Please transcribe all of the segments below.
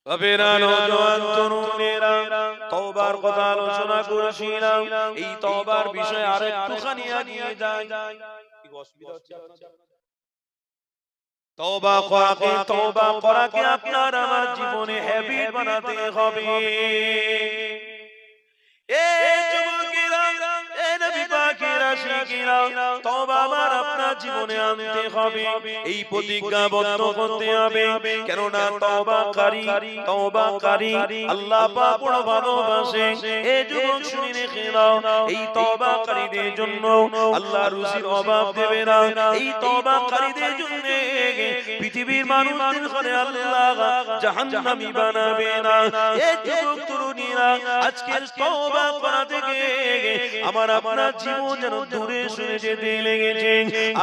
বাবেরা নওজোয়ান তরুণেরা তওবার কথা আলোচনা করেছিলাম। এই তওবার বিষয়ে আরেকটুখানি এগিয়ে যাই। কি অসুবিধা হচ্ছে আপনাদের? তওবা করাকে আপনার আমার জীবনে হ্যাবিট বানাতে হবে। এই যুবকেরা, এই নবী পাকের আশিকেরা, তওবা আমার আপনার জীবনে আনতে হবে। এই প্রতিজ্ঞাবদ্ধ করতে হবে। কেননা তওবাকারী আল্লাহ পাক বড় ভালোবাসে। এই যুবক শুনে রেখে নাও, এই তওবাকারীদের জন্য আল্লাহ রুজির অভাব দেবে না। এই তওবাকারীদের জন্য পৃথিবীর মানুষদের ঘরে আল্লাহ জাহান্নামী বানাবে না। এই যুবক তরুণীরা, আজকে তওবা করা থেকে আমার আপনার জীবন যেন দূরে সরে যেতে লেগেছে।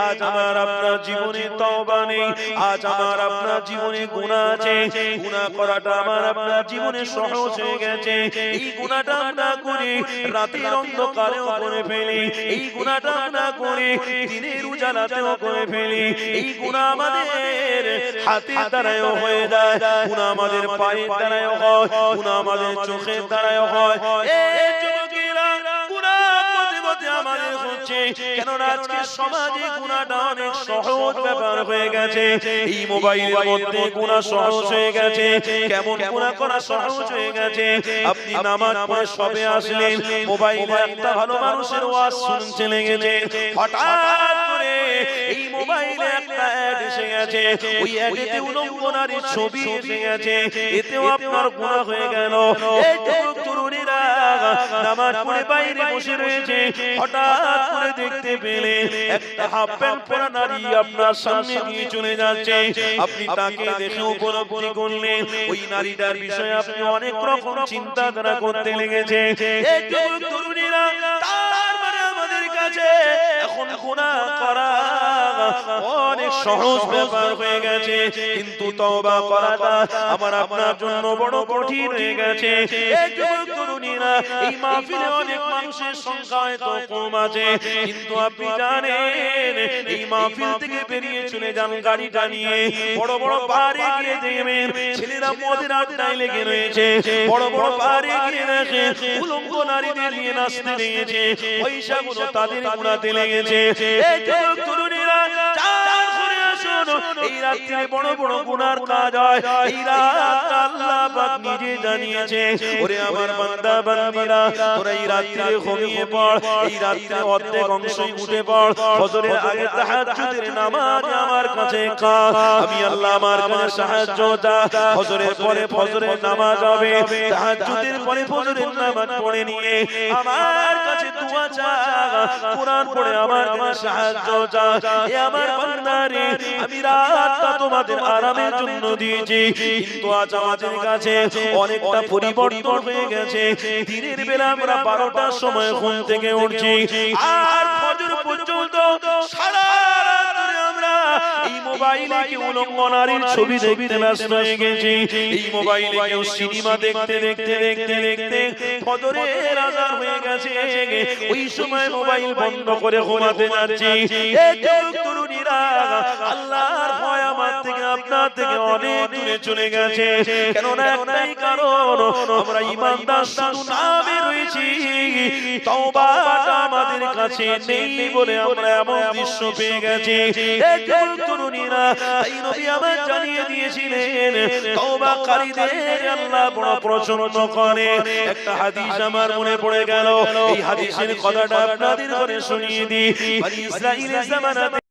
আজ আমার আপনার জীবনে তওবা নেই, আজ আমার আপনার জীবনে গুনাহ আছে। গুনাহ করাটা আমার আপনার জীবনে সহজ হয়ে গেছে। এই গুনাহটা আমরা করি রাতের অন্ধকারেও করে ফেলি, এই গুনাহটা আমরা করি দিনের উজালাতেও করে ফেলি। এই গুনাহ আমাদের হাতের দ্বারাও হয়ে যায়, গুনাহ আমাদের পায়ের দ্বারাও হয়, গুনাহ আমাদের চোখের দ্বারাও হয়। এই যুবকেরা, গুনাহ পথে পথে আমাদের হচ্ছে। কেননা আজকে সমাজে গুনাহটা অনেক সহজ ব্যাপার হয়ে গেছে। এই মোবাইলের মধ্যে গুনাহ সহজ হয়ে গেছে। কেমন গুনাহ করা সহজ হয়ে গেছে। আপনি নামাজ পড়ে সবে আসলেন, মোবাইলে একটা ভালো মানুষের ওয়াজ শুনতে লেগেছে, হঠাৎ করে এই মোবাইলে একটা অ্যাড এসে গেছে। ওই অ্যাডেতে উলঙ্গ নারীর ছবি এসে গেছে, এতেও আপনার গুনাহ হয়ে গেল। এই যুবক তরুণীরা নামাজ পড়ে বাইরে বসে রয়েছে, হঠাৎ করে দেখতে পেলে একটা হাফ প্যান্ট পরা নারী আপনার সামনে দিয়ে চলে যাচ্ছে। আপনি তাকে দেখে উপলব্ধি করলেন, ওই নারীটার বিষয়ে আপনি অনেক রকম চিন্তাধারা করতে লেগেছে। এই যুবক তরুণীরা, তার মানে আমাদের কাছে এখন গুনাহ করা অনেক সহজ ব্যাপার হয়ে গেছে, কিন্তু তওবা করাটা আমার আপনার জন্য বড় কঠিন হয়ে গেছে। এই যুবক তরুণীরা, এই মাহফিলে অনেক মানুষের সংখ্যা হয়তো কম আছে, কিন্তু আপনি জানেন এই মাহফিল থেকে বেরিয়ে চলে যান গাড়িটা নিয়ে, বড় বড় পাহাড়ে গিয়ে দেখবেন ছেলেরা মদের আড্ডায় লেগে রয়েছে, বড় বড় পাহাড়ে গিয়ে দেখেন উলঙ্গ নারীদের নিয়ে নাচতে লেগেছে, পয়সাগুলো তাদের গুনাতে লেগেছে। এই যুবক তরুণীরা, এই রাত্রে বড় বড় গুনার কাজ হয়। এই রাত আল্লাহ পাক নিজে জানিয়েছে, ওরে আমার বান্দা বান্দীরা, তোরা এই রাত্রে ঘুমিয়ে পড়, এই রাত্রে অর্ধেক অংশই উঠে পড়, ফজরের আগে তাহাজ্জুদের নামাজ আমার কাছে কা, আমি আল্লাহ আমার কাছে সাহায্য চা। ফজরের পরে ফজরের নামাজ হবে, তাহাজ্জুদের পরে ফজরের নামাজ পড়ে নিয়ে আমার কাছে দোয়া চা, কোরআন পড়ে আমার কাছে সাহায্য চা। এ আমার বান্দারে, আমি রাতটা তোমাদের আরামের জন্য দিয়েছি, কিন্তু আজ আমাদের কাছে অনেকটা পরিবর্তন হয়ে গেছে। দিনের বেলা আমরা 12টার সময় ঘুম থেকে উঠছি, আর ফজর পর্যন্ত সারা রাত ধরে আমরা এই মোবাইলে কেউ উলঙ্গ নারীর ছবি দেখতে ব্যস্ত হয়ে গেছি। এই মোবাইলে কেউ সিনেমা দেখতে দেখতে দেখতে দেখতে ফজরের আযান হয়ে গেছে, ওই সময় মোবাইল বন্ধ করে ঘুমাতে যাচ্ছি। এই যুবক তরুণীরা, আল্লাহর ভয় আমার থেকে আপনার থেকে অনেক দূরে চলে গেছে। কেননা একটাই কারণ, আমরা ঈমানদার শুধু নামে রয়েছি, তওবাটা আমাদের কাছে নেই বলে আমরা এমন দৃশ্য পেয়ে গেছি। এই যুবক তরুণীরা, এই নবী আমার জানিয়ে দিয়েছিলেন তওবাকারীদের আল্লাহ বড় পছন্দ করে। একটা হাদিস আমার মনে পড়ে গেল, এই হাদিসের কথাটা আপনাদের ঘরে শুনিয়ে দিই। বনি ইসরাঈলের জামানাতে